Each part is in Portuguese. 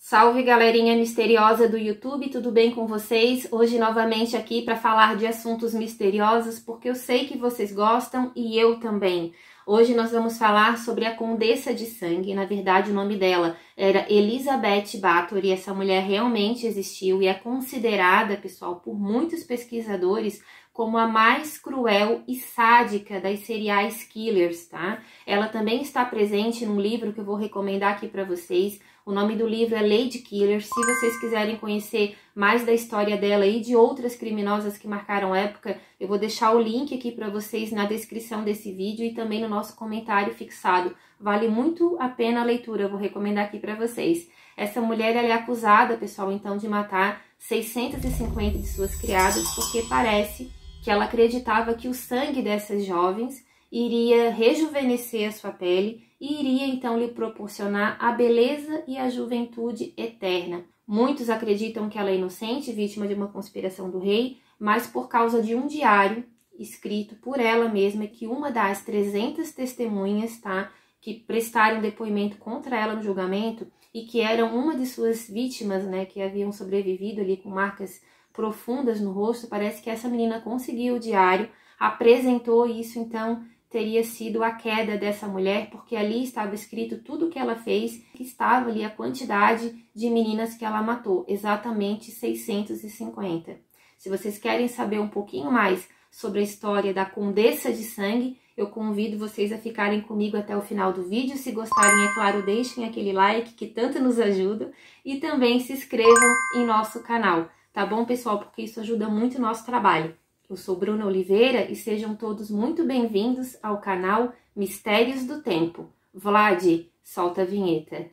Salve galerinha misteriosa do YouTube, tudo bem com vocês? Hoje novamente aqui para falar de assuntos misteriosos, porque eu sei que vocês gostam e eu também. Hoje nós vamos falar sobre a Condessa de Sangue, na verdade o nome dela era Elizabeth Bathory. Essa mulher realmente existiu e é considerada, pessoal, por muitos pesquisadores como a mais cruel e sádica das serial killers, tá? Ela também está presente num livro que eu vou recomendar aqui para vocês. O nome do livro é Lady Killer. Se vocês quiserem conhecer mais da história dela e de outras criminosas que marcaram época, eu vou deixar o link aqui para vocês na descrição desse vídeo e também no nosso comentário fixado. Vale muito a pena a leitura, eu vou recomendar aqui para vocês. Essa mulher ela é acusada, pessoal, então, de matar 650 de suas criadas, porque parece que ela acreditava que o sangue dessas jovens iria rejuvenescer a sua pele e iria então lhe proporcionar a beleza e a juventude eterna. Muitos acreditam que ela é inocente, vítima de uma conspiração do rei, mas por causa de um diário escrito por ela mesma, que uma das 300 testemunhas, tá, que prestaram depoimento contra ela no julgamento e que eram uma de suas vítimas, né, que haviam sobrevivido ali com marcas profundas no rosto, parece que essa menina conseguiu o diário, apresentou isso, então teria sido a queda dessa mulher, porque ali estava escrito tudo o que ela fez, que estava ali a quantidade de meninas que ela matou, exatamente 650. Se vocês querem saber um pouquinho mais sobre a história da Condessa de Sangue, eu convido vocês a ficarem comigo até o final do vídeo. Se gostarem, é claro, deixem aquele like que tanto nos ajuda e também se inscrevam em nosso canal, tá bom, pessoal? Porque isso ajuda muito o nosso trabalho. Eu sou Bruna Oliveira e sejam todos muito bem-vindos ao canal Mistérios do Tempo. Vlad, solta a vinheta.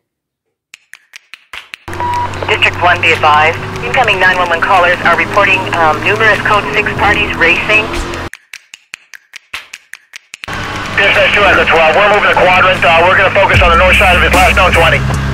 District 1, be advised. Incoming 911 callers are reporting numerous Code 6 parties racing. Dispatch 2 at the 12. We're moving the quadrant. We're going to focus on the north side of his last known 20.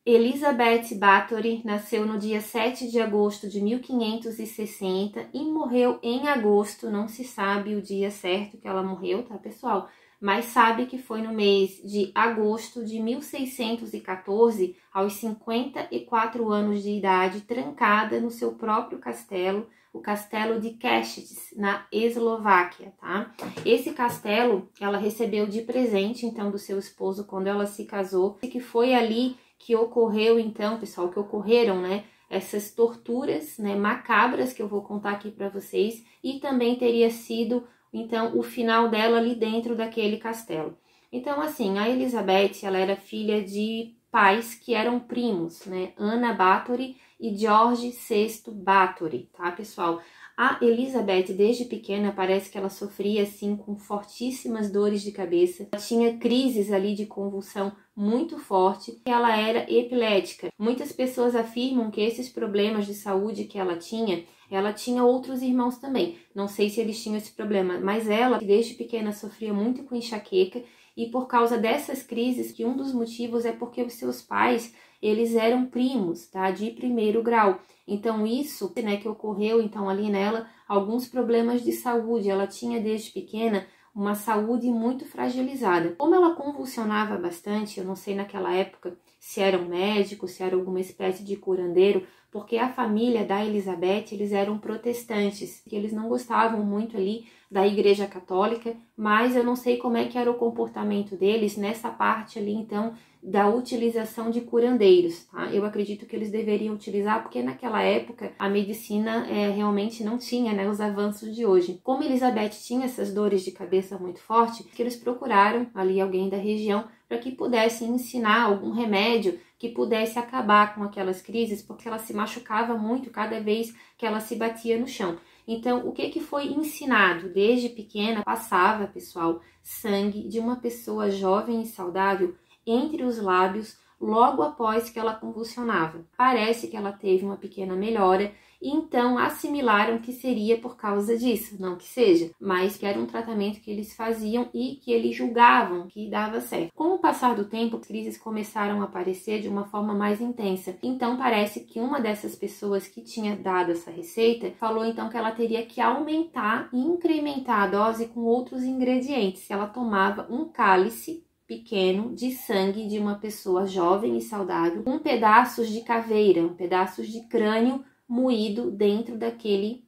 Elizabeth Bathory nasceu no dia 7 de agosto de 1560 e morreu em agosto. Não se sabe o dia certo que ela morreu, tá, pessoal? Mas sabe que foi no mês de agosto de 1614, aos 54 anos de idade, trancada no seu próprio castelo, o castelo de Keštic, na Eslováquia, tá? Esse castelo ela recebeu de presente, então, do seu esposo quando ela se casou, e que foi ali que ocorreu, então, pessoal, que ocorreram, né, essas torturas, né, macabras que eu vou contar aqui para vocês, e também teria sido, então, o final dela ali dentro daquele castelo. Então, assim, a Elizabeth, ela era filha de pais que eram primos, né, Anna Bathory e George VI Bathory, tá, pessoal? A Elizabeth, desde pequena, parece que ela sofria, assim, com fortíssimas dores de cabeça. Ela tinha crises ali de convulsão muito forte. Ela era epilética. Muitas pessoas afirmam que esses problemas de saúde que ela tinha outros irmãos também. Não sei se eles tinham esse problema, mas ela, desde pequena, sofria muito com enxaqueca. E por causa dessas crises, que um dos motivos é porque os seus pais, eles eram primos, tá, de primeiro grau. Então isso, né, que ocorreu então ali nela, alguns problemas de saúde. Ela tinha desde pequena uma saúde muito fragilizada. Como ela convulsionava bastante, eu não sei naquela época se era um médico, se era alguma espécie de curandeiro, porque a família da Elizabeth, eles eram protestantes, que eles não gostavam muito ali da Igreja Católica, mas eu não sei como é que era o comportamento deles nessa parte ali, então, da utilização de curandeiros, tá? Eu acredito que eles deveriam utilizar, porque naquela época a medicina realmente não tinha, né, os avanços de hoje. Como Elizabeth tinha essas dores de cabeça muito fortes, que eles procuraram ali alguém da região para que pudesse ensinar algum remédio que pudesse acabar com aquelas crises, porque ela se machucava muito cada vez que ela se batia no chão. Então, o que foi ensinado desde pequena? Passava, pessoal, sangue de uma pessoa jovem e saudável entre os lábios logo após que ela convulsionava. Parece que ela teve uma pequena melhora e então assimilaram que seria por causa disso, não que seja, mas que era um tratamento que eles faziam e que eles julgavam que dava certo. Com o passar do tempo, as crises começaram a aparecer de uma forma mais intensa. Então parece que uma dessas pessoas que tinha dado essa receita falou então que ela teria que aumentar e incrementar a dose com outros ingredientes. Ela tomava um cálice pequeno de sangue de uma pessoa jovem e saudável, com pedaços de caveira, pedaços de crânio moído dentro daquele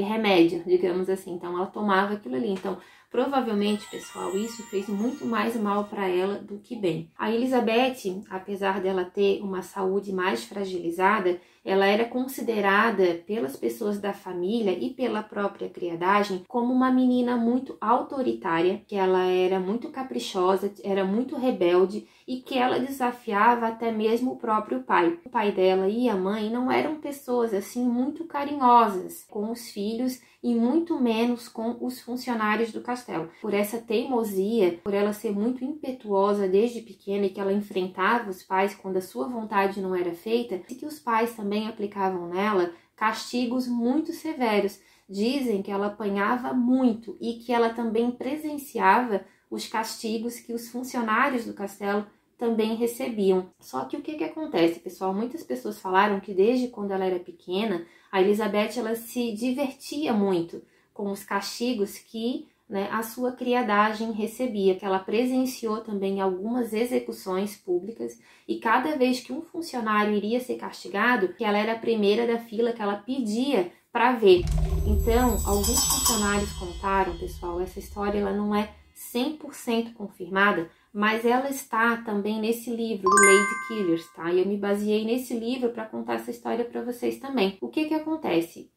remédio, digamos assim. Então ela tomava aquilo ali. Então, provavelmente, pessoal, isso fez muito mais mal para ela do que bem. A Elizabeth, apesar dela ter uma saúde mais fragilizada, ela era considerada pelas pessoas da família e pela própria criadagem como uma menina muito autoritária, que ela era muito caprichosa, era muito rebelde e que ela desafiava até mesmo o próprio pai. O pai dela e a mãe não eram pessoas assim muito carinhosas com os filhos e muito menos com os funcionários do castelo. Por essa teimosia, por ela ser muito impetuosa desde pequena e que ela enfrentava os pais quando a sua vontade não era feita, e que os pais também aplicavam nela castigos muito severos. Dizem que ela apanhava muito e que ela também presenciava os castigos que os funcionários do castelo também recebiam. Só que o que acontece, pessoal? Muitas pessoas falaram que desde quando ela era pequena, a Elizabeth ela se divertia muito com os castigos que a sua criadagem recebia, que ela presenciou também algumas execuções públicas e cada vez que um funcionário iria ser castigado, que ela era a primeira da fila que ela pedia para ver. Então, alguns funcionários contaram, pessoal, essa história ela não é 100% confirmada, mas ela está também nesse livro, do Lady Killers, tá? E eu me baseei nesse livro para contar essa história para vocês também. O que acontece?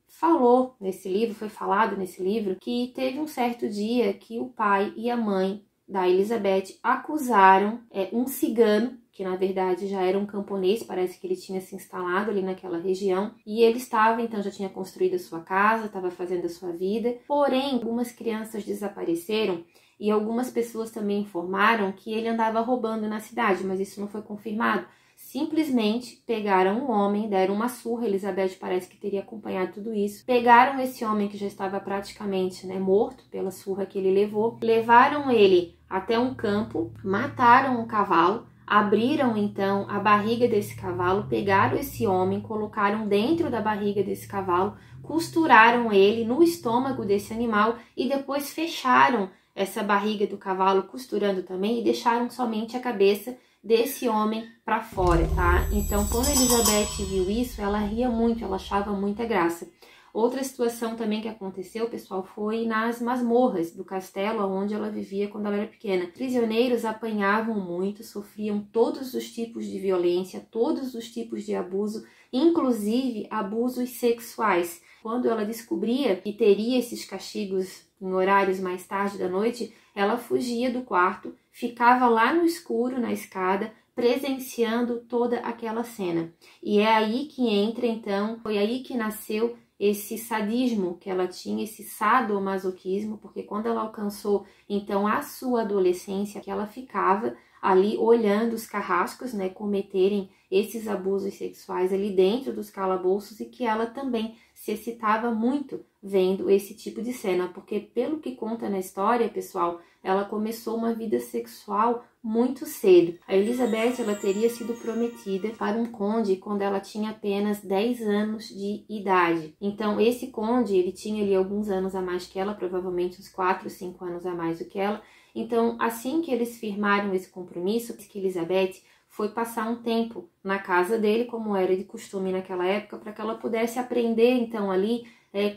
Foi falado nesse livro, que teve um certo dia que o pai e a mãe da Elizabeth acusaram um cigano, que na verdade já era um camponês, parece que ele tinha se instalado ali naquela região, e ele estava, então já tinha construído a sua casa, estava fazendo a sua vida, porém algumas crianças desapareceram e algumas pessoas também informaram que ele andava roubando na cidade, mas isso não foi confirmado. Simplesmente pegaram um homem, deram uma surra, Elizabeth parece que teria acompanhado tudo isso, pegaram esse homem que já estava praticamente morto pela surra que ele levou, levaram ele até um campo, mataram um cavalo, abriram então a barriga desse cavalo, pegaram esse homem, colocaram dentro da barriga desse cavalo, costuraram ele no estômago desse animal e depois fecharam essa barriga do cavalo costurando também e deixaram somente a cabeça desse homem para fora, tá? Então, quando a Elizabeth viu isso, ela ria muito, ela achava muita graça. Outra situação também que aconteceu, pessoal, foi nas masmorras do castelo onde ela vivia quando ela era pequena. Prisioneiros apanhavam muito, sofriam todos os tipos de violência, todos os tipos de abuso, inclusive abusos sexuais. Quando ela descobria que teria esses castigos em horários mais tarde da noite, ela fugia do quarto, ficava lá no escuro, na escada, presenciando toda aquela cena. E é aí que entra, então, foi aí que nasceu esse sadismo que ela tinha, esse sadomasoquismo, porque quando ela alcançou, então, a sua adolescência, que ela ficava ali olhando os carrascos, cometerem esses abusos sexuais ali dentro dos calabouços e que ela também se excitava muito vendo esse tipo de cena, porque pelo que conta na história, pessoal, ela começou uma vida sexual muito cedo. A Elizabeth, ela teria sido prometida para um conde quando ela tinha apenas 10 anos de idade. Então, esse conde, ele tinha ali alguns anos a mais que ela, provavelmente uns 4, 5 anos a mais do que ela. Então, assim que eles firmaram esse compromisso, que Elizabeth foi passar um tempo na casa dele, como era de costume naquela época, para que ela pudesse aprender, então, ali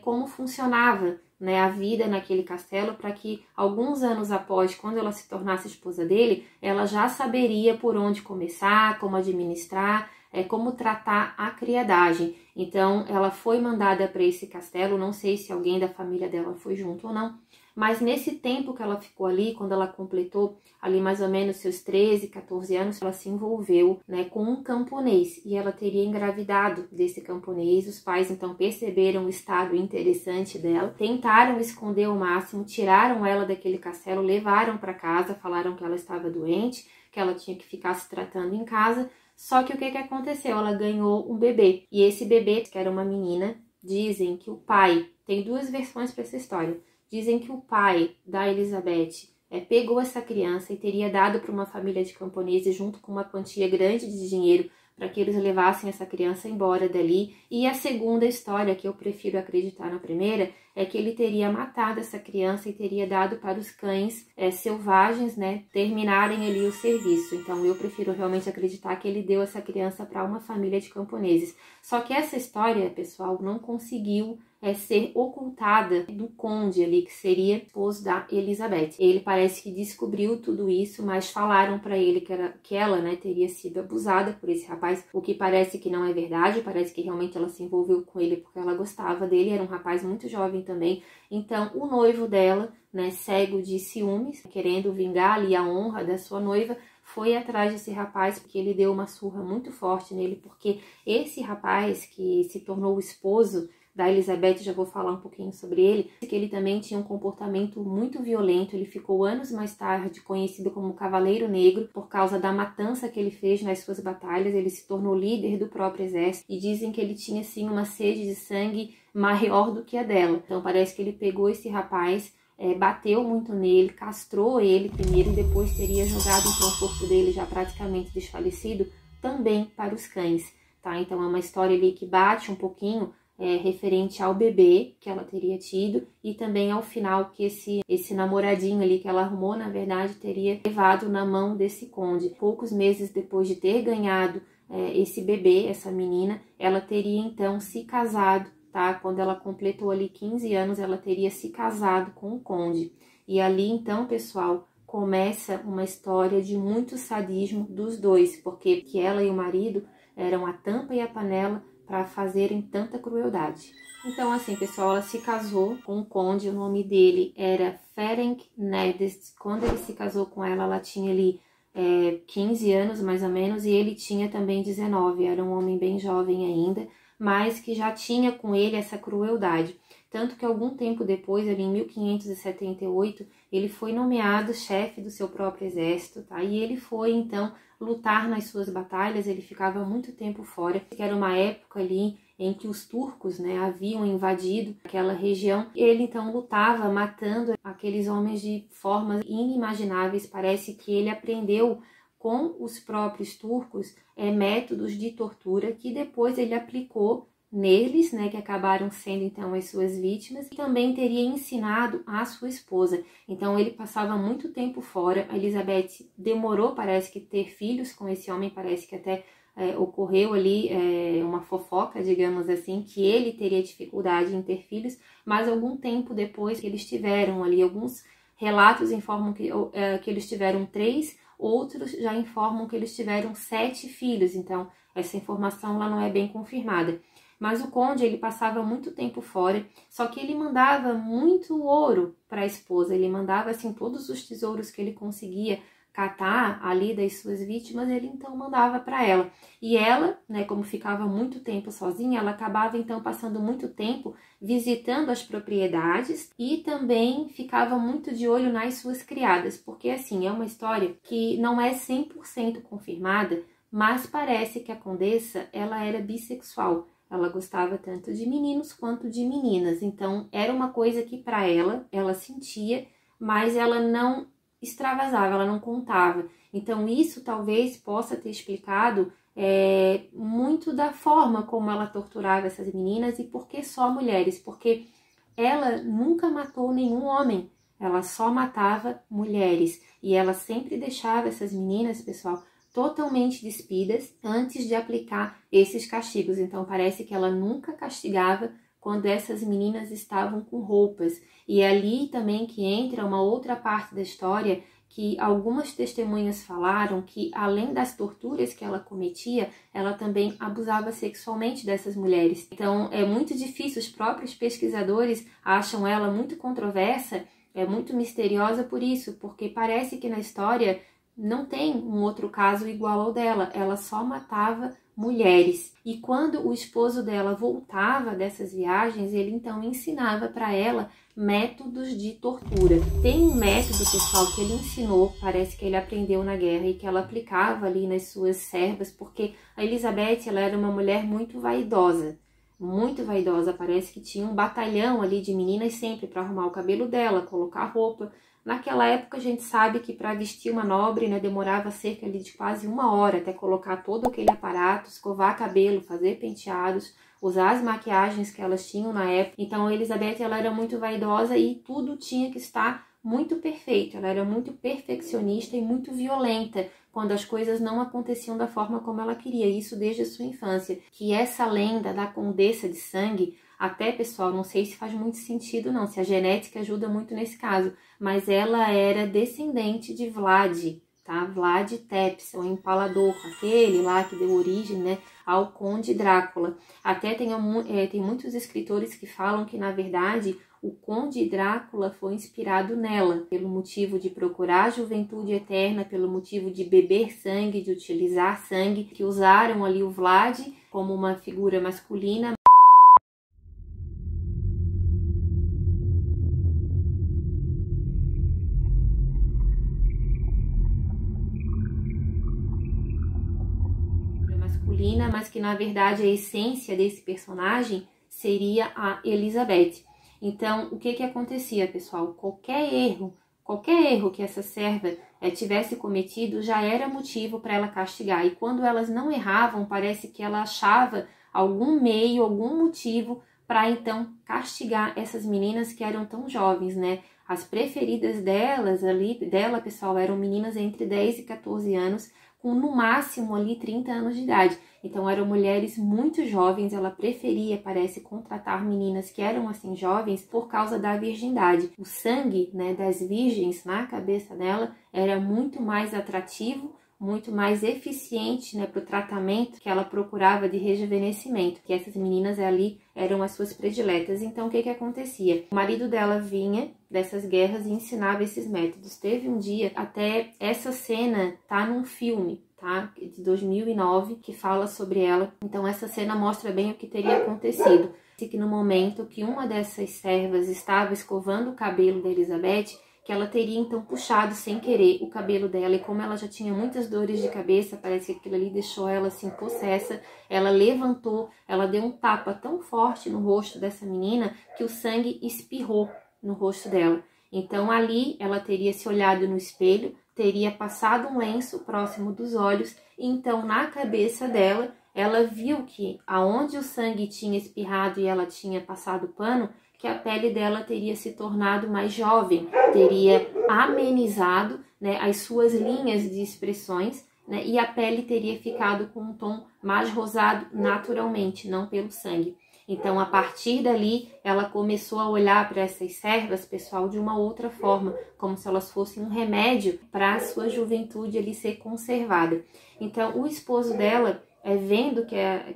como funcionava a vida naquele castelo, para que alguns anos após, quando ela se tornasse esposa dele, ela já saberia por onde começar, como administrar, como tratar a criadagem. Então, ela foi mandada para esse castelo, não sei se alguém da família dela foi junto ou não, mas nesse tempo que ela ficou ali, quando ela completou ali mais ou menos seus 13, 14 anos, ela se envolveu com um camponês e ela teria engravidado desse camponês. Os pais então perceberam o estado interessante dela, tentaram esconder ao máximo, tiraram ela daquele castelo, levaram para casa, falaram que ela estava doente, que ela tinha que ficar se tratando em casa. Só que o que aconteceu? Ela ganhou um bebê e esse bebê, que era uma menina, dizem que o pai, tem duas versões para essa história. Dizem que o pai da Elizabeth pegou essa criança e teria dado para uma família de camponeses junto com uma quantia grande de dinheiro para que eles levassem essa criança embora dali. E a segunda história, que eu prefiro acreditar na primeira, é que ele teria matado essa criança e teria dado para os cães selvagens, né, terminarem ali o serviço. Então eu prefiro realmente acreditar que ele deu essa criança para uma família de camponeses. Só que essa história, pessoal, não conseguiu ser ocultada do conde ali, que seria esposo da Elizabeth. Ele parece que descobriu tudo isso, mas falaram para ele que ela, né, teria sido abusada por esse rapaz, o que parece que não é verdade. Parece que realmente ela se envolveu com ele porque ela gostava dele, era um rapaz muito jovem também. Então o noivo dela, né, cego de ciúmes, querendo vingar ali a honra da sua noiva, foi atrás desse rapaz, porque ele deu uma surra muito forte nele, porque esse rapaz que se tornou o esposo da Elizabeth, já vou falar um pouquinho sobre ele, que ele também tinha um comportamento muito violento. Ele ficou anos mais tarde conhecido como Cavaleiro Negro por causa da matança que ele fez nas suas batalhas. Ele se tornou líder do próprio exército e dizem que ele tinha sim uma sede de sangue maior do que a dela. Então parece que ele pegou esse rapaz, bateu muito nele, castrou ele primeiro e depois teria jogado então o corpo dele já praticamente desfalecido também para os cães, tá? Então é uma história ali que bate um pouquinho referente ao bebê que ela teria tido e também ao final que esse namoradinho ali que ela arrumou, na verdade, teria levado na mão desse conde. Poucos meses depois de ter ganhado esse bebê, essa menina, ela teria então se casado, tá? Quando ela completou ali 15 anos, ela teria se casado com o conde. E ali então, pessoal, começa uma história de muito sadismo dos dois, porque ela e o marido eram a tampa e a panela para fazerem tanta crueldade. Então, assim, pessoal, ela se casou com o conde, o nome dele era Ferenc Nedest. Quando ele se casou com ela, ela tinha ali 15 anos, mais ou menos, e ele tinha também 19, era um homem bem jovem ainda, mas que já tinha com ele essa crueldade. Tanto que algum tempo depois, ali em 1578, ele foi nomeado chefe do seu próprio exército, tá? E ele foi, então, lutar nas suas batalhas. Ele ficava muito tempo fora, que era uma época ali em que os turcos, né, haviam invadido aquela região. Ele, então, lutava, matando aqueles homens de formas inimagináveis. Parece que ele aprendeu com os próprios turcos métodos de tortura que depois ele aplicou neles, né, que acabaram sendo então as suas vítimas, e também teria ensinado a sua esposa. Então ele passava muito tempo fora. A Elizabeth demorou, parece que, ter filhos com esse homem. Parece que até ocorreu ali uma fofoca, digamos assim, que ele teria dificuldade em ter filhos, mas algum tempo depois que eles tiveram ali, alguns relatos informam que eles tiveram 3, outros já informam que eles tiveram 7 filhos. Então essa informação lá não é bem confirmada. Mas o conde, ele passava muito tempo fora, só que ele mandava muito ouro para a esposa. Ele mandava, assim, todos os tesouros que ele conseguia catar ali das suas vítimas, ele então mandava para ela. E ela, né, como ficava muito tempo sozinha, ela acabava então passando muito tempo visitando as propriedades e também ficava muito de olho nas suas criadas, porque assim, é uma história que não é 100% confirmada, mas parece que a condessa, ela era bissexual. Ela gostava tanto de meninos quanto de meninas. Então, era uma coisa que para ela sentia, mas ela não extravasava, ela não contava. Então, isso talvez possa ter explicado muito da forma como ela torturava essas meninas. E por que só mulheres? Porque ela nunca matou nenhum homem. Ela só matava mulheres. E ela sempre deixava essas meninas, pessoal, totalmente despidas antes de aplicar esses castigos. Então parece que ela nunca castigava quando essas meninas estavam com roupas. E é ali também que entra uma outra parte da história, que algumas testemunhas falaram que, além das torturas que ela cometia, ela também abusava sexualmente dessas mulheres. Então é muito difícil, os próprios pesquisadores acham ela muito controversa, muito misteriosa por isso, porque parece que na história não tem um outro caso igual ao dela. Ela só matava mulheres. E quando o esposo dela voltava dessas viagens, ele então ensinava para ela métodos de tortura. Tem um método, pessoal, que ele ensinou, parece que ele aprendeu na guerra e que ela aplicava ali nas suas servas, porque a Elizabeth, ela era uma mulher muito vaidosa. Muito vaidosa, parece que tinha um batalhão ali de meninas sempre para arrumar o cabelo dela, colocar roupa. Naquela época a gente sabe que para vestir uma nobre, né, demorava cerca ali de quase 1 hora até colocar todo aquele aparato, escovar cabelo, fazer penteados, usar as maquiagens que elas tinham na época. Então a Elizabeth, ela era muito vaidosa e tudo tinha que estar muito perfeito. Ela era muito perfeccionista e muito violenta quando as coisas não aconteciam da forma como ela queria. Isso desde a sua infância. Que essa lenda da Condessa de Sangue, até, pessoal, não sei se faz muito sentido não, se a genética ajuda muito nesse caso, mas ela era descendente de Vlad, tá? Vlad Tepes, o Empalador, aquele lá que deu origem, né, ao Conde Drácula. Até tem muitos escritores que falam que, na verdade, o Conde Drácula foi inspirado nela, pelo motivo de procurar a juventude eterna, pelo motivo de beber sangue, de utilizar sangue, que usaram ali o Vlad como uma figura masculina. Mas que na verdade a essência desse personagem seria a Elizabeth. Então, o que acontecia, pessoal? Qualquer erro que essa serva tivesse cometido já era motivo para ela castigar. E quando elas não erravam, parece que ela achava algum meio, algum motivo para então castigar essas meninas que eram tão jovens, né? As preferidas dela, pessoal, eram meninas entre 10 e 14 anos, com no máximo ali 30 anos de idade. Então eram mulheres muito jovens, ela preferia, parece, contratar meninas que eram assim jovens por causa da virgindade. O sangue, né, das virgens na cabeça dela era muito mais atrativo, muito mais eficiente, né, para o tratamento que ela procurava de rejuvenescimento, que essas meninas ali eram as suas prediletas. Então, o que acontecia? O marido dela vinha dessas guerras e ensinava esses métodos. Teve um dia, até essa cena tá num filme, tá, de 2009, que fala sobre ela. Então, essa cena mostra bem o que teria acontecido. Que no momento que uma dessas servas estava escovando o cabelo da Elizabeth, que ela teria então puxado sem querer o cabelo dela, e como ela já tinha muitas dores de cabeça, parece que aquilo ali deixou ela assim possessa, ela levantou, ela deu um tapa tão forte no rosto dessa menina que o sangue espirrou no rosto dela. Então ali ela teria se olhado no espelho, teria passado um lenço próximo dos olhos, e então na cabeça dela ela viu que aonde o sangue tinha espirrado e ela tinha passado pano, que a pele dela teria se tornado mais jovem, teria amenizado, né, as suas linhas de expressões, né, e a pele teria ficado com um tom mais rosado naturalmente, não pelo sangue. Então, a partir dali, ela começou a olhar para essas servas, pessoal, de uma outra forma, como se elas fossem um remédio para a sua juventude ali ser conservada. Então, o esposo dela, vendo que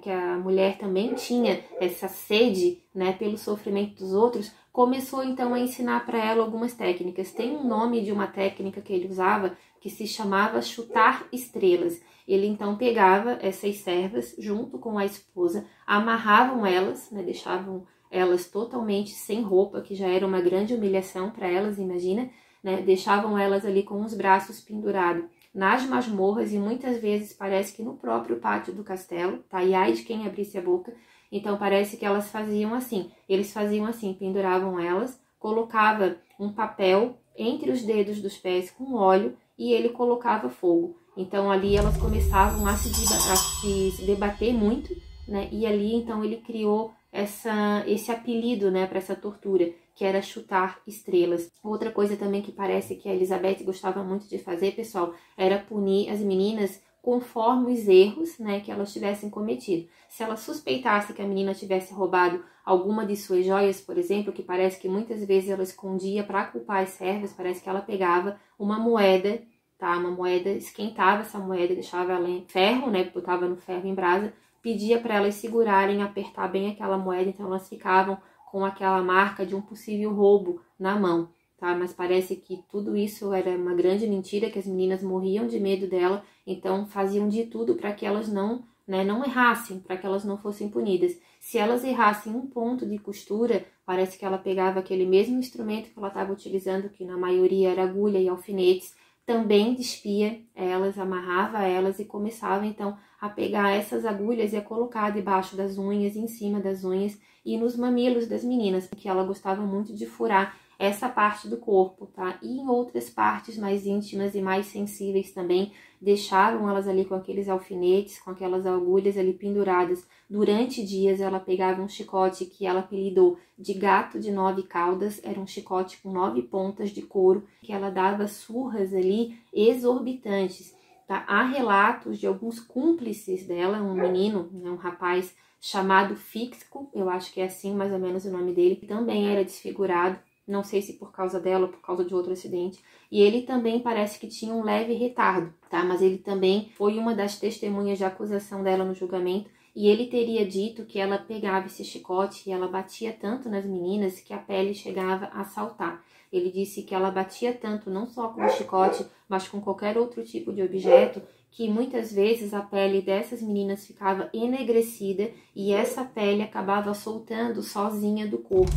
a mulher também tinha essa sede, né, pelo sofrimento dos outros, começou então a ensinar para ela algumas técnicas. Tem um nome de uma técnica que ele usava que se chamava chutar estrelas. Ele então pegava essas servas junto com a esposa, amarravam elas, né, deixavam elas totalmente sem roupa, que já era uma grande humilhação para elas, imagina, né, deixavam elas ali com os braços pendurados nas masmorras, e muitas vezes parece que no próprio pátio do castelo, tá? E ai de quem abrisse a boca. Então parece que elas faziam assim, eles faziam assim, penduravam elas, colocava um papel entre os dedos dos pés com óleo e ele colocava fogo. Então ali elas começavam a se debater muito, né? E ali então ele criou esse apelido, né, para essa tortura, que era chutar estrelas. Outra coisa também que parece que a Elizabeth gostava muito de fazer, pessoal, era punir as meninas conforme os erros, né, que elas tivessem cometido. Se ela suspeitasse que a menina tivesse roubado alguma de suas joias, por exemplo, que parece que muitas vezes ela escondia para culpar as servas, parece que ela pegava uma moeda, tá, uma moeda, esquentava essa moeda, deixava ela em ferro, né, botava no ferro em brasa, pedia para elas segurarem, apertar bem aquela moeda, então elas ficavam com aquela marca de um possível roubo na mão, tá? Mas parece que tudo isso era uma grande mentira, que as meninas morriam de medo dela, então faziam de tudo para que elas não errassem, para que elas não fossem punidas. Se elas errassem um ponto de costura, parece que ela pegava aquele mesmo instrumento que ela estava utilizando, que na maioria era agulha e alfinetes, também despia elas, amarrava elas e começava então a pegar essas agulhas e a colocar debaixo das unhas, em cima das unhas e nos mamilos das meninas, porque ela gostava muito de furar essa parte do corpo, tá? E em outras partes mais íntimas e mais sensíveis também, deixaram elas ali com aqueles alfinetes, com aquelas agulhas ali penduradas. Durante dias ela pegava um chicote que ela apelidou de gato de 9 caudas, era um chicote com 9 pontas de couro, que ela dava surras ali exorbitantes. Tá? Há relatos de alguns cúmplices dela, um menino, né, um rapaz chamado Fixco, eu acho que é assim mais ou menos o nome dele, que também era desfigurado, não sei se por causa dela ou por causa de outro acidente, e ele também parece que tinha um leve retardo, tá? Mas ele também foi uma das testemunhas de acusação dela no julgamento, e ele teria dito que ela pegava esse chicote e ela batia tanto nas meninas que a pele chegava a saltar. Ele disse que ela batia tanto, não só com o chicote, mas com qualquer outro tipo de objeto, que muitas vezes a pele dessas meninas ficava enegrecida e essa pele acabava soltando sozinha do corpo.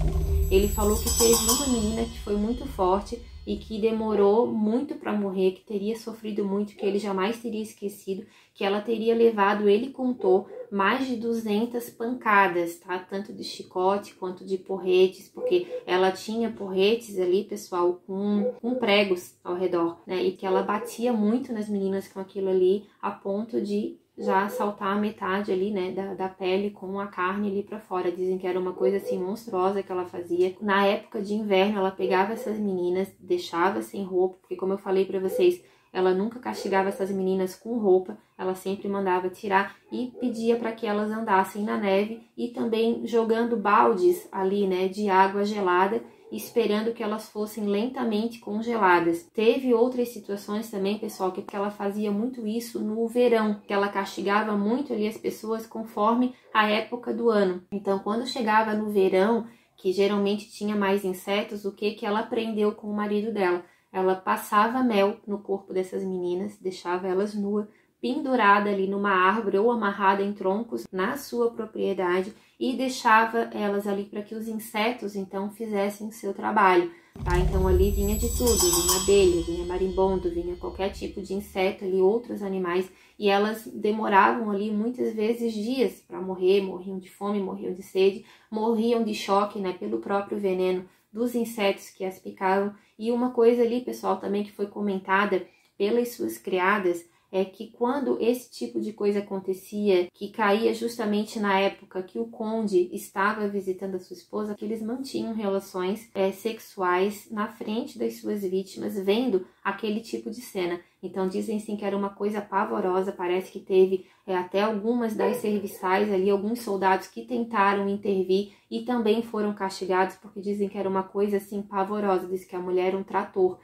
Ele falou que teve uma menina que foi muito forte e que demorou muito para morrer, que teria sofrido muito, que ele jamais teria esquecido, que ela teria levado, ele contou, mais de 200 pancadas, tá? Tanto de chicote quanto de porretes, porque ela tinha porretes ali, pessoal, com pregos ao redor, né? E que ela batia muito nas meninas com aquilo ali, a ponto de já saltar a metade ali, né, da pele com a carne ali pra fora. Dizem que era uma coisa assim monstruosa que ela fazia. Na época de inverno, ela pegava essas meninas, deixava sem roupa, porque como eu falei pra vocês, ela nunca castigava essas meninas com roupa, ela sempre mandava tirar e pedia para que elas andassem na neve e também jogando baldes ali, né, de água gelada, esperando que elas fossem lentamente congeladas. Teve outras situações também, pessoal, que ela fazia muito isso no verão, que ela castigava muito ali as pessoas conforme a época do ano. Então, quando chegava no verão, que geralmente tinha mais insetos, o que ela aprendeu com o marido dela? Ela passava mel no corpo dessas meninas, deixava elas nuas, pendurada ali numa árvore ou amarrada em troncos na sua propriedade e deixava elas ali para que os insetos então fizessem o seu trabalho, tá? Então ali vinha de tudo, vinha abelha, vinha marimbondo, vinha qualquer tipo de inseto ali, outros animais, e elas demoravam ali muitas vezes dias para morrer, morriam de fome, morriam de sede, morriam de choque, né, pelo próprio veneno dos insetos que as picavam. E uma coisa ali, pessoal, também que foi comentada pelas suas criadas, é que quando esse tipo de coisa acontecia, que caía justamente na época que o conde estava visitando a sua esposa, que eles mantinham relações sexuais na frente das suas vítimas, vendo aquele tipo de cena. Então dizem sim que era uma coisa pavorosa, parece que teve até algumas das serviçais ali, alguns soldados que tentaram intervir e também foram castigados, porque dizem que era uma coisa assim pavorosa, diz que a mulher era um trator.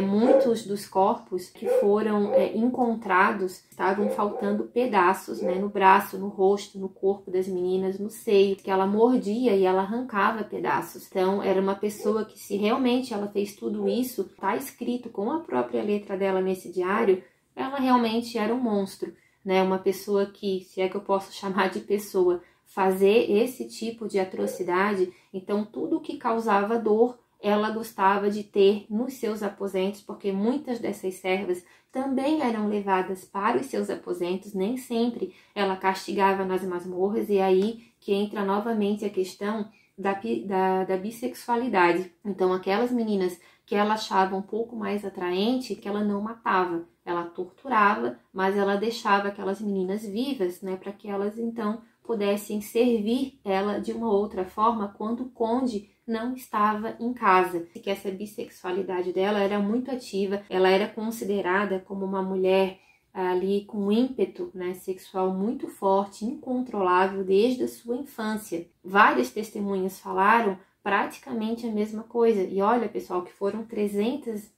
Muitos dos corpos que foram encontrados estavam faltando pedaços, né, no braço, no rosto, no corpo das meninas, no seio, que ela mordia e ela arrancava pedaços. Então era uma pessoa que, se realmente ela fez tudo isso, tá escrito com a própria letra dela nesse diário, ela realmente era um monstro, né? Uma pessoa que, se é que eu posso chamar de pessoa, fazer esse tipo de atrocidade, então tudo que causava dor, ela gostava de ter nos seus aposentos, porque muitas dessas servas também eram levadas para os seus aposentos, nem sempre ela castigava nas masmorras, e aí que entra novamente a questão da bissexualidade. Então aquelas meninas que ela achava um pouco mais atraente, que ela não matava, ela torturava, mas ela deixava aquelas meninas vivas, né, para que elas então pudessem servir ela de uma outra forma quando o conde não estava em casa. Que essa bissexualidade dela era muito ativa, ela era considerada como uma mulher ali com um ímpeto, né, sexual muito forte, incontrolável desde a sua infância. Várias testemunhas falaram praticamente a mesma coisa. E olha, pessoal, que foram 300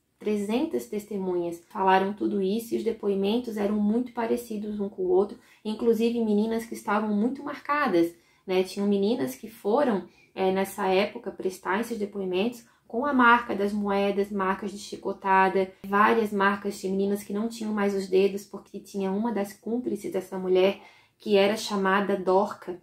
testemunhas falaram tudo isso, e os depoimentos eram muito parecidos um com o outro, inclusive meninas que estavam muito marcadas, né? Tinham meninas que foram, nessa época, prestar esses depoimentos com a marca das moedas, marcas de chicotada, várias marcas de meninas que não tinham mais os dedos, porque tinha uma das cúmplices dessa mulher que era chamada Dorca.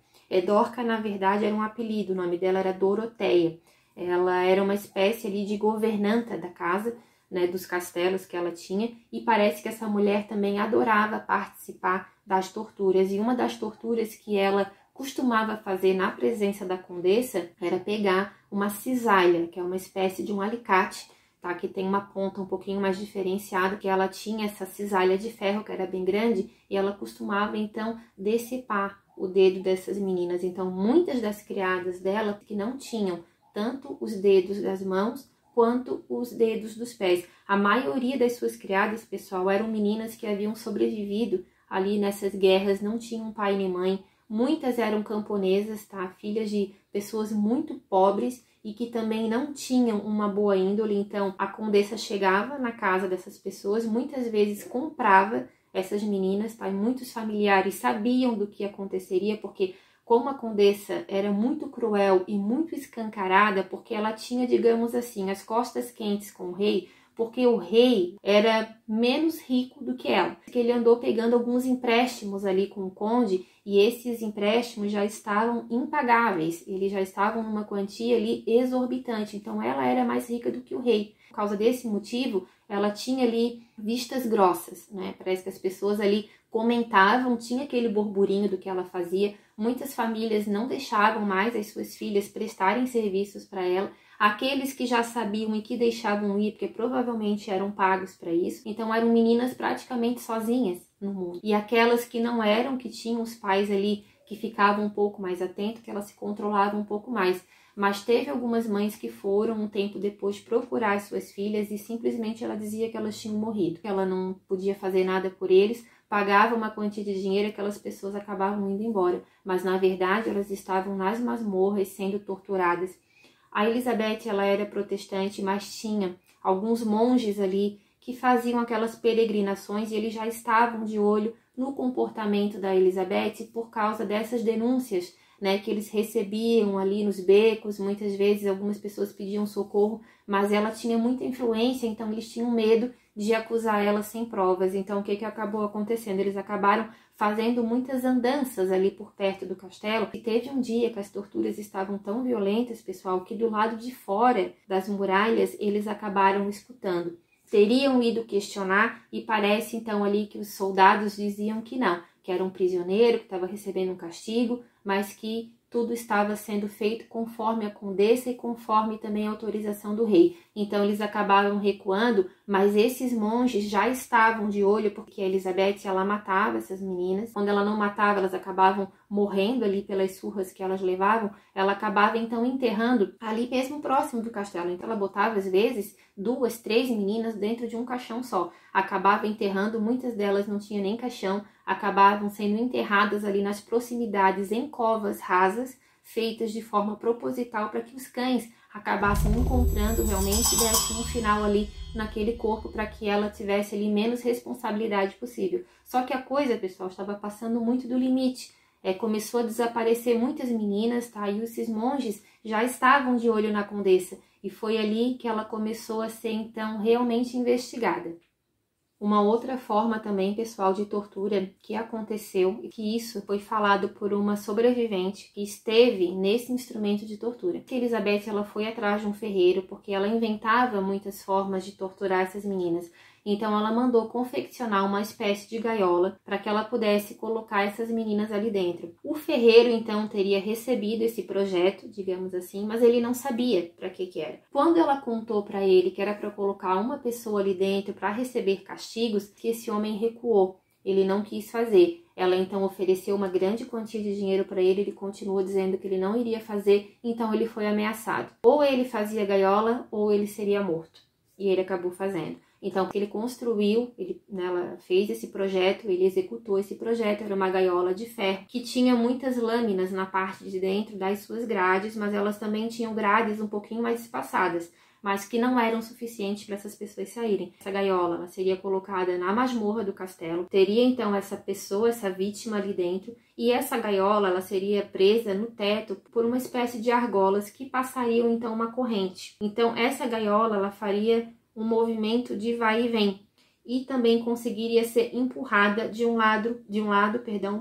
Dorca, na verdade, era um apelido, o nome dela era Doroteia. Ela era uma espécie ali de governanta da casa, né, dos castelos que ela tinha, e parece que essa mulher também adorava participar das torturas. E uma das torturas que ela costumava fazer na presença da condessa era pegar uma cisalha, que é uma espécie de um alicate, tá? Que tem uma ponta um pouquinho mais diferenciada, que ela tinha essa cisalha de ferro, que era bem grande, e ela costumava, então, decepar o dedo dessas meninas. Então, muitas das criadas dela que não tinham tanto os dedos das mãos quanto os dedos dos pés. A maioria das suas criadas, pessoal, eram meninas que haviam sobrevivido ali nessas guerras, não tinham pai nem mãe. Muitas eram camponesas, tá? Filhas de pessoas muito pobres e que também não tinham uma boa índole. Então, a condessa chegava na casa dessas pessoas, muitas vezes comprava essas meninas, tá? E muitos familiares sabiam do que aconteceria, porque como a condessa era muito cruel e muito escancarada, porque ela tinha, digamos assim, as costas quentes com o rei, porque o rei era menos rico do que ela. Ele andou pegando alguns empréstimos ali com o conde e esses empréstimos já estavam impagáveis, eles já estavam numa quantia ali exorbitante, então ela era mais rica do que o rei. Por causa desse motivo, ela tinha ali vistas grossas, né? Parece que as pessoas ali comentavam, tinha aquele burburinho do que ela fazia. Muitas famílias não deixavam mais as suas filhas prestarem serviços para ela. Aqueles que já sabiam e que deixavam ir, porque provavelmente eram pagos para isso. Então eram meninas praticamente sozinhas no mundo. E aquelas que não eram, que tinham os pais ali que ficavam um pouco mais atentos, que elas se controlavam um pouco mais. Mas teve algumas mães que foram um tempo depois procurar as suas filhas e simplesmente ela dizia que elas tinham morrido, que ela não podia fazer nada por eles, pagava uma quantia de dinheiro e aquelas pessoas acabavam indo embora. Mas na verdade elas estavam nas masmorras sendo torturadas. A Elizabeth, ela era protestante, mas tinha alguns monges ali que faziam aquelas peregrinações e eles já estavam de olho no comportamento da Elizabeth por causa dessas denúncias, né, que eles recebiam ali nos becos. Muitas vezes algumas pessoas pediam socorro, mas ela tinha muita influência, então eles tinham medo de acusar ela sem provas. Então o que acabou acontecendo? Eles acabaram fazendo muitas andanças ali por perto do castelo. E teve um dia que as torturas estavam tão violentas, pessoal, que do lado de fora das muralhas eles acabaram escutando. Teriam ido questionar e parece então ali que os soldados diziam que não, que era um prisioneiro que estava recebendo um castigo, mas que tudo estava sendo feito conforme a condessa e conforme também a autorização do rei. Então eles acabaram recuando, mas esses monges já estavam de olho, porque a Elizabeth, ela matava essas meninas. Quando ela não matava, elas acabavam morrendo ali pelas surras que elas levavam. Ela acabava então enterrando ali mesmo próximo do castelo. Então ela botava às vezes 2, 3 meninas dentro de um caixão só. Acabava enterrando, muitas delas não tinham nem caixão, acabavam sendo enterradas ali nas proximidades em covas rasas, feitas de forma proposital para que os cães acabassem encontrando realmente e dessem um final ali naquele corpo para que ela tivesse ali menos responsabilidade possível. Só que a coisa, pessoal, estava passando muito do limite. Começou a desaparecer muitas meninas, tá? E esses monges já estavam de olho na condessa. E foi ali que ela começou a ser, então, realmente investigada. Uma outra forma também, pessoal, de tortura que aconteceu, e que isso foi falado por uma sobrevivente que esteve nesse instrumento de tortura. Que Elizabeth, ela foi atrás de um ferreiro porque ela inventava muitas formas de torturar essas meninas. Então ela mandou confeccionar uma espécie de gaiola para que ela pudesse colocar essas meninas ali dentro. O ferreiro então teria recebido esse projeto, digamos assim, mas ele não sabia para que era. Quando ela contou para ele que era para colocar uma pessoa ali dentro para receber castigos, que esse homem recuou. Ele não quis fazer. Ela então ofereceu uma grande quantia de dinheiro para ele, ele continuou dizendo que ele não iria fazer, então ele foi ameaçado. Ou ele fazia gaiola ou ele seria morto. E ele acabou fazendo. Então, ele construiu, ela fez esse projeto, ele executou esse projeto, era uma gaiola de ferro, que tinha muitas lâminas na parte de dentro das suas grades, mas elas também tinham grades um pouquinho mais espaçadas, mas que não eram suficientes para essas pessoas saírem. Essa gaiola, ela seria colocada na masmorra do castelo, teria então essa pessoa, essa vítima ali dentro, e essa gaiola, ela seria presa no teto por uma espécie de argolas que passariam então uma corrente. Então, essa gaiola, ela faria um movimento de vai e vem e também conseguiria ser empurrada de um lado,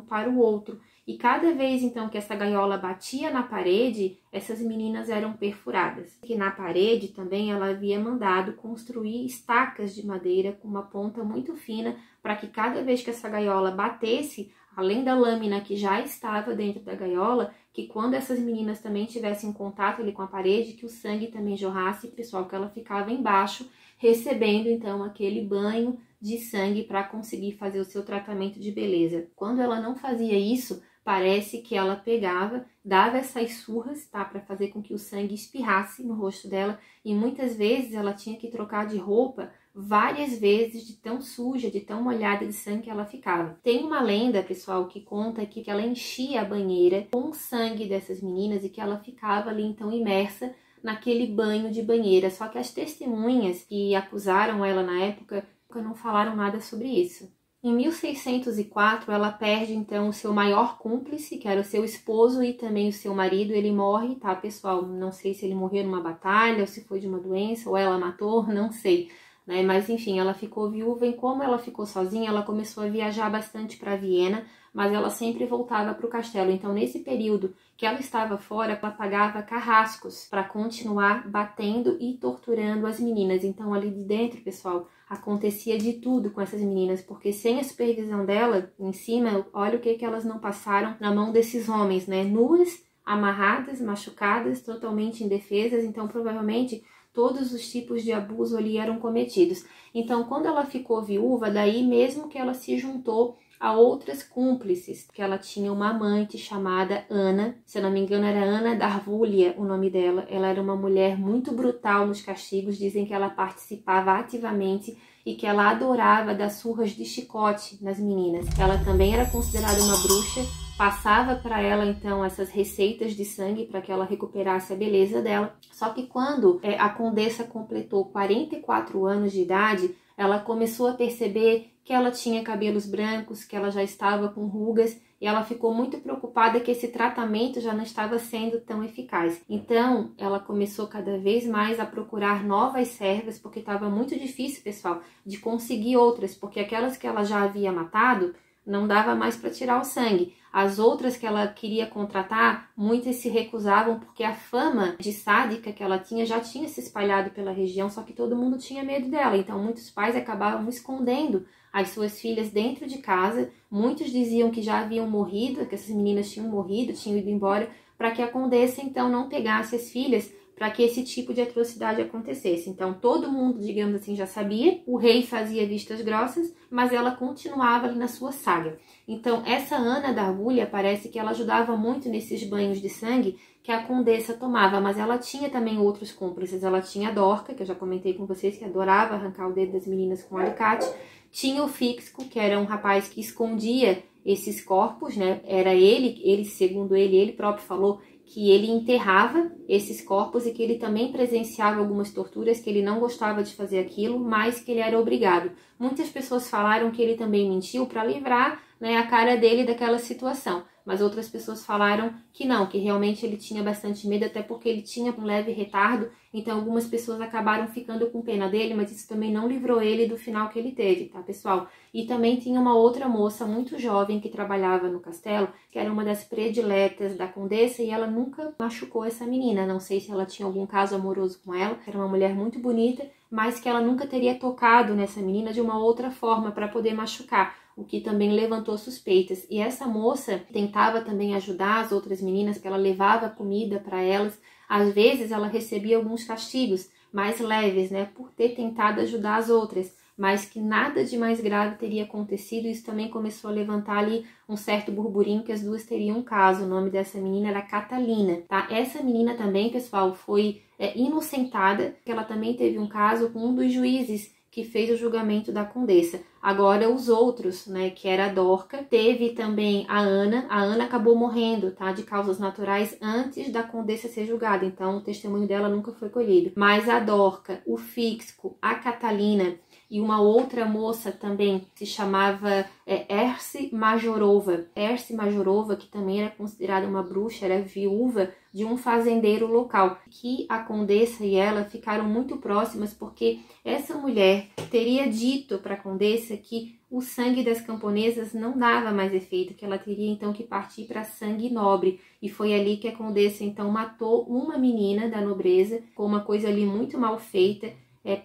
para o outro. E cada vez então que essa gaiola batia na parede, essas meninas eram perfuradas. E na parede também ela havia mandado construir estacas de madeira com uma ponta muito fina para que cada vez que essa gaiola batesse, além da lâmina que já estava dentro da gaiola, que quando essas meninas também tivessem contato ali com a parede, que o sangue também jorrasse, pessoal, que ela ficava embaixo, recebendo então aquele banho de sangue para conseguir fazer o seu tratamento de beleza. Quando ela não fazia isso, parece que ela pegava, dava essas surras, tá, para fazer com que o sangue espirrasse no rosto dela, e muitas vezes ela tinha que trocar de roupa várias vezes, de tão suja, de tão molhada de sangue que ela ficava. Tem uma lenda, pessoal, que conta que ela enchia a banheira com o sangue dessas meninas e que ela ficava ali então imersa naquele banho de banheira. Só que as testemunhas que acusaram ela na época não falaram nada sobre isso. Em 1604, ela perde então o seu maior cúmplice, que era o seu esposo e também o seu marido. Ele morre, tá, pessoal? Não sei se ele morreu numa batalha, ou se foi de uma doença, ou ela matou, não sei, né? Mas enfim, ela ficou viúva e como ela ficou sozinha, ela começou a viajar bastante para Viena, mas ela sempre voltava para o castelo. Então, nesse período que ela estava fora, ela pagava carrascos para continuar batendo e torturando as meninas. Então, ali de dentro, pessoal, acontecia de tudo com essas meninas, porque sem a supervisão dela, em cima, olha o que elas não passaram na mão desses homens, né? Nuas, amarradas, machucadas, totalmente indefesas. Então, provavelmente, todos os tipos de abuso ali eram cometidos. Então, quando ela ficou viúva, daí mesmo que ela se juntou a outras cúmplices, que ela tinha uma amante chamada Ana, se eu não me engano era Ana Darvúlia o nome dela. Ela era uma mulher muito brutal nos castigos, dizem que ela participava ativamente e que ela adorava dar surras de chicote nas meninas. Ela também era considerada uma bruxa, passava para ela então essas receitas de sangue para que ela recuperasse a beleza dela. Só que quando a condessa completou 44 anos de idade, ela começou a perceber que ela tinha cabelos brancos, que ela já estava com rugas, e ela ficou muito preocupada que esse tratamento já não estava sendo tão eficaz. Então, ela começou cada vez mais a procurar novas servas, porque estava muito difícil, pessoal, de conseguir outras, porque aquelas que ela já havia matado, não dava mais para tirar o sangue. As outras que ela queria contratar, muitas se recusavam porque a fama de sádica que ela tinha já tinha se espalhado pela região, só que todo mundo tinha medo dela. Então, muitos pais acabavam escondendo as suas filhas dentro de casa. Muitos diziam que já haviam morrido, que essas meninas tinham morrido, tinham ido embora, para que a condessa, então, não pegasse as filhas, para que esse tipo de atrocidade acontecesse. Então, todo mundo, digamos assim, já sabia, o rei fazia vistas grossas, mas ela continuava ali na sua saga. Então, essa Ana Darvúlia, parece que ela ajudava muito nesses banhos de sangue que a condessa tomava, mas ela tinha também outros cúmplices. Ela tinha a Dorca, que eu já comentei com vocês, que adorava arrancar o dedo das meninas com alicate. Tinha o Fixco, que era um rapaz que escondia esses corpos, né? Era ele, segundo ele próprio falou, que ele enterrava esses corpos e que ele também presenciava algumas torturas, que ele não gostava de fazer aquilo, mas que ele era obrigado. Muitas pessoas falaram que ele também mentiu para livrar, né, a cara dele daquela situação, mas outras pessoas falaram que não, que realmente ele tinha bastante medo, até porque ele tinha um leve retardo, então algumas pessoas acabaram ficando com pena dele, mas isso também não livrou ele do final que ele teve, tá, pessoal? E também tinha uma outra moça muito jovem que trabalhava no castelo, que era uma das prediletas da condessa, e ela nunca machucou essa menina. Não sei se ela tinha algum caso amoroso com ela, era uma mulher muito bonita, mas que ela nunca teria tocado nessa menina de uma outra forma para poder machucar, o que também levantou suspeitas. E essa moça tentava também ajudar as outras meninas, que ela levava comida para elas. Às vezes ela recebia alguns castigos mais leves, né, por ter tentado ajudar as outras, mas que nada de mais grave teria acontecido. Isso também começou a levantar ali um certo burburinho que as duas teriam um caso. O nome dessa menina era Catalina, tá? Essa menina também, pessoal, foi inocentada, que ela também teve um caso com um dos juízes que fez o julgamento da condessa. Agora, os outros, né, que era a Dorca, teve também a Ana acabou morrendo, tá, de causas naturais antes da condessa ser julgada, então o testemunho dela nunca foi colhido. Mas a Dorca, o Fixco, a Catalina e uma outra moça também se chamava Erce Majorova. Erce Majorova, que também era considerada uma bruxa, era viúva de um fazendeiro local, que a condessa e ela ficaram muito próximas, porque essa mulher teria dito para a condessa que o sangue das camponesas não dava mais efeito, que ela teria então que partir para sangue nobre, e foi ali que a condessa então matou uma menina da nobreza, com uma coisa ali muito mal feita.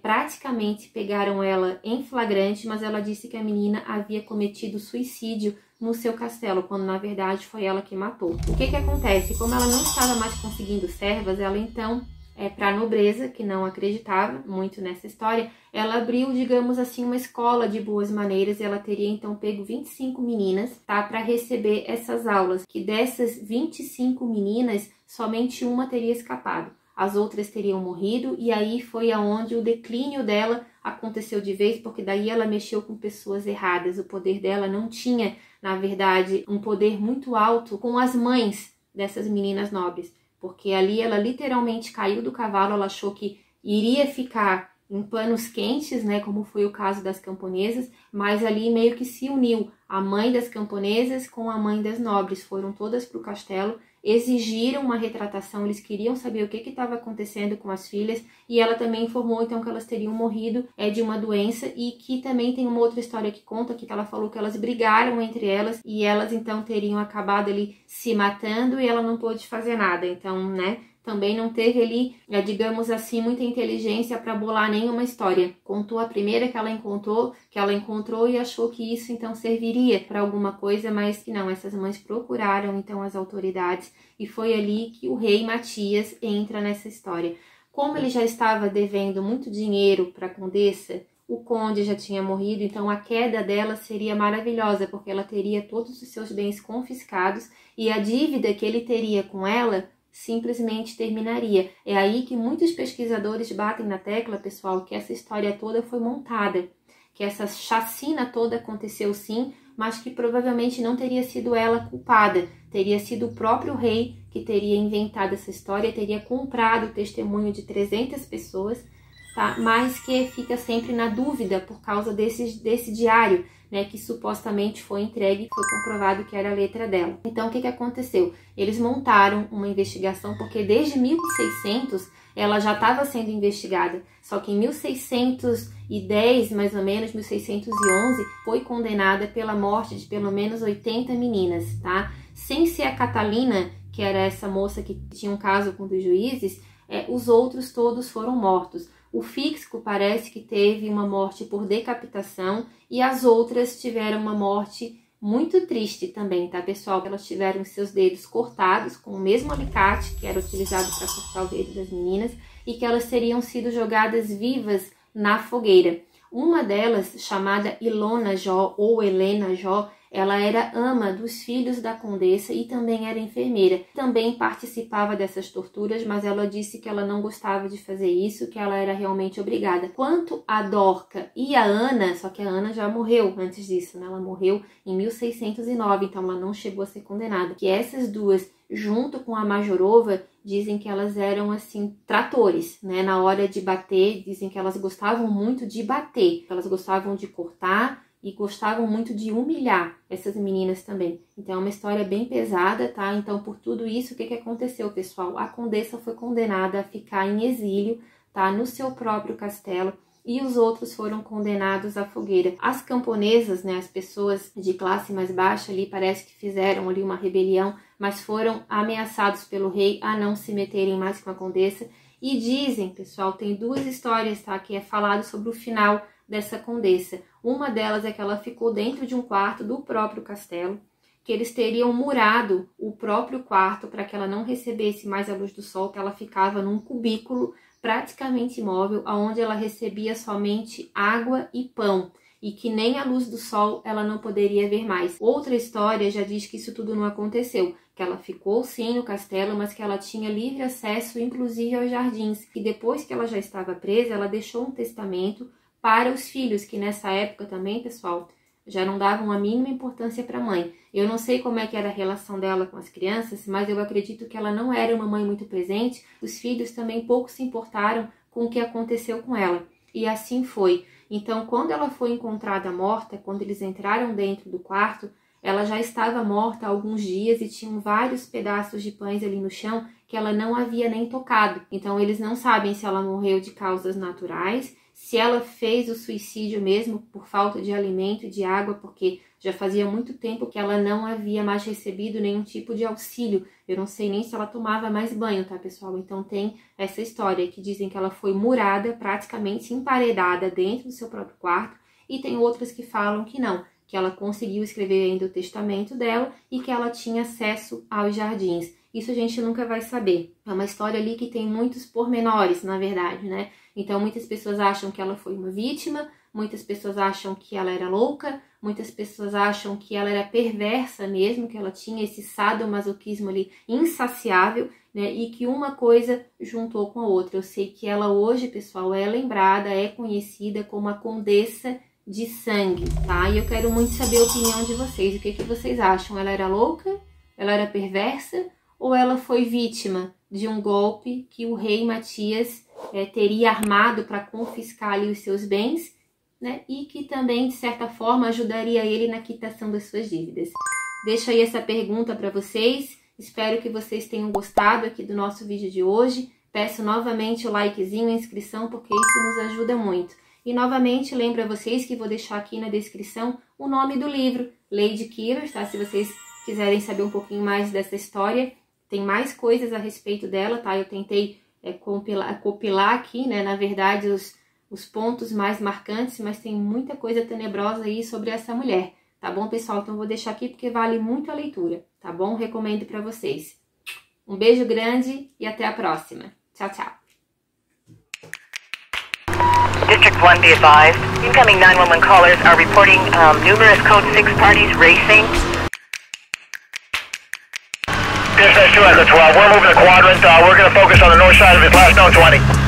praticamente pegaram ela em flagrante, mas ela disse que a menina havia cometido suicídio no seu castelo, quando na verdade foi ela que matou. O que acontece? Como ela não estava mais conseguindo servas, ela então, para a nobreza, que não acreditava muito nessa história, ela abriu, digamos assim, uma escola de boas maneiras, e ela teria então pego 25 meninas, tá, para receber essas aulas, que dessas 25 meninas, somente uma teria escapado. As outras teriam morrido, e aí foi aonde o declínio dela aconteceu de vez, porque daí ela mexeu com pessoas erradas. O poder dela não tinha, na verdade, um poder muito alto com as mães dessas meninas nobres, porque ali ela literalmente caiu do cavalo, ela achou que iria ficar em panos quentes, né, como foi o caso das camponesas, mas ali meio que se uniu a mãe das camponesas com a mãe das nobres, foram todas para o castelo, exigiram uma retratação, eles queriam saber o que estava acontecendo com as filhas, e ela também informou então que elas teriam morrido de uma doença, e que também tem uma outra história que conta que ela falou que elas brigaram entre elas, e elas então teriam acabado ali se matando, e ela não pôde fazer nada, então, né, também não teve ali, digamos assim, muita inteligência para bolar nenhuma história. Contou a primeira que ela encontrou e achou que isso então serviria para alguma coisa, mas que não, essas mães procuraram então as autoridades, e foi ali que o rei Matias entra nessa história. Como ele já estava devendo muito dinheiro para a condessa, o conde já tinha morrido, então a queda dela seria maravilhosa, porque ela teria todos os seus bens confiscados, e a dívida que ele teria com ela simplesmente terminaria. É aí que muitos pesquisadores batem na tecla, pessoal, que essa história toda foi montada, que essa chacina toda aconteceu sim, mas que provavelmente não teria sido ela culpada, teria sido o próprio rei que teria inventado essa história, teria comprado o testemunho de 300 pessoas, tá? Mas que fica sempre na dúvida por causa desse diário, né, que supostamente foi entregue e foi comprovado que era a letra dela. Então, o que aconteceu? Eles montaram uma investigação, porque desde 1600 ela já estava sendo investigada, só que em 1610, mais ou menos, 1611, foi condenada pela morte de pelo menos 80 meninas, tá? Sem ser a Catalina, que era essa moça que tinha um caso com um dos juízes, os outros todos foram mortos. O Fíxco parece que teve uma morte por decapitação, e as outras tiveram uma morte muito triste também, tá, pessoal? Elas tiveram seus dedos cortados com o mesmo alicate que era utilizado para cortar o dedo das meninas, e que elas teriam sido jogadas vivas na fogueira. Uma delas, chamada Ilona Jó ou Helena Jó, ela era ama dos filhos da condessa e também era enfermeira. Também participava dessas torturas, mas ela disse que ela não gostava de fazer isso, que ela era realmente obrigada. Quanto a Dorca e a Ana, só que a Ana já morreu antes disso, né? Ela morreu em 1609, então ela não chegou a ser condenada. Que essas duas, junto com a Majorova, dizem que elas eram, assim, tratores, né? Na hora de bater, dizem que elas gostavam muito de bater, elas gostavam de cortar, e gostavam muito de humilhar essas meninas também. Então é uma história bem pesada, tá? Então por tudo isso, o que aconteceu, pessoal? A condessa foi condenada a ficar em exílio, tá? No seu próprio castelo, e os outros foram condenados à fogueira. As camponesas, né, as pessoas de classe mais baixa ali, parece que fizeram ali uma rebelião, mas foram ameaçados pelo rei a não se meterem mais com a condessa. E dizem, pessoal, tem duas histórias, tá? Que é falado sobre o final dessa condessa. Uma delas é que ela ficou dentro de um quarto do próprio castelo, que eles teriam murado o próprio quarto para que ela não recebesse mais a luz do sol, que ela ficava num cubículo praticamente imóvel, onde ela recebia somente água e pão, e que nem a luz do sol ela não poderia ver mais. Outra história já diz que isso tudo não aconteceu, que ela ficou sim no castelo, mas que ela tinha livre acesso inclusive aos jardins, e depois que ela já estava presa, ela deixou um testamento para os filhos, que nessa época também, pessoal, já não davam a mínima importância para a mãe. Eu não sei como é que era a relação dela com as crianças, mas eu acredito que ela não era uma mãe muito presente. Os filhos também pouco se importaram com o que aconteceu com ela. E assim foi. Então, quando ela foi encontrada morta, quando eles entraram dentro do quarto, ela já estava morta há alguns dias e tinham vários pedaços de pães ali no chão que ela não havia nem tocado. Então, eles não sabem se ela morreu de causas naturais, se ela fez o suicídio mesmo por falta de alimento e de água, porque Já fazia muito tempo que ela não havia mais recebido nenhum tipo de auxílio. Eu não sei nem se ela tomava mais banho, tá, pessoal? Então tem essa história que dizem que ela foi murada, praticamente emparedada dentro do seu próprio quarto. E tem outras que falam que não, que ela conseguiu escrever ainda o testamento dela e que ela tinha acesso aos jardins. Isso a gente nunca vai saber. É uma história ali que tem muitos pormenores, na verdade, né? Então muitas pessoas acham que ela foi uma vítima, muitas pessoas acham que ela era louca, muitas pessoas acham que ela era perversa mesmo, que ela tinha esse sadomasoquismo ali insaciável, né? E que uma coisa juntou com a outra. Eu sei que ela hoje, pessoal, é lembrada, é conhecida como a Condessa de Sangue, tá? E eu quero muito saber a opinião de vocês. O que vocês acham? Ela era louca? Ela era perversa? Ou ela foi vítima de um golpe que o rei Matias teria armado para confiscar ali os seus bens, né? E que também, de certa forma, ajudaria ele na quitação das suas dívidas? Deixo aí essa pergunta para vocês. Espero que vocês tenham gostado aqui do nosso vídeo de hoje. Peço novamente o likezinho, a inscrição, porque isso nos ajuda muito. E novamente lembro a vocês que vou deixar aqui na descrição o nome do livro, Lady Killers, tá? Se vocês quiserem saber um pouquinho mais dessa história, tem mais coisas a respeito dela, tá? Eu tentei compilar aqui, né, na verdade, os pontos mais marcantes, mas tem muita coisa tenebrosa aí sobre essa mulher, tá bom, pessoal? Então eu vou deixar aqui porque vale muito a leitura, tá bom? Recomendo para vocês. Um beijo grande e até a próxima. Tchau, tchau. District 1, be advised. Incoming 911 callers are reporting numerous Code 6 parties racing. Dispatch 2, Echo 12. We're moving the quadrant. We're going to focus on the north side of his last known 20.